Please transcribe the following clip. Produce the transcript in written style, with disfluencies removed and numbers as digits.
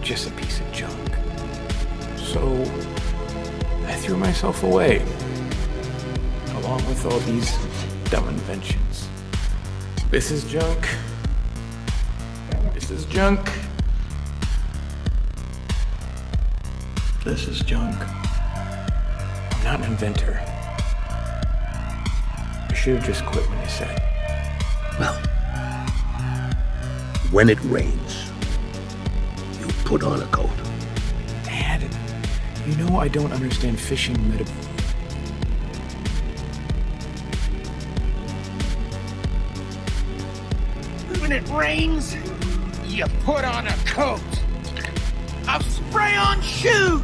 just a piece of junk. So I threw myself away, along with all these dumb inventions. This is junk. This is junk. This is junk. I'm not an inventor. I should have just quit when I said. Well, when it rains, you put on a coat. Dad, you know I don't understand fishing metaphor. When it rains, you put on a coat of spray-on shoes.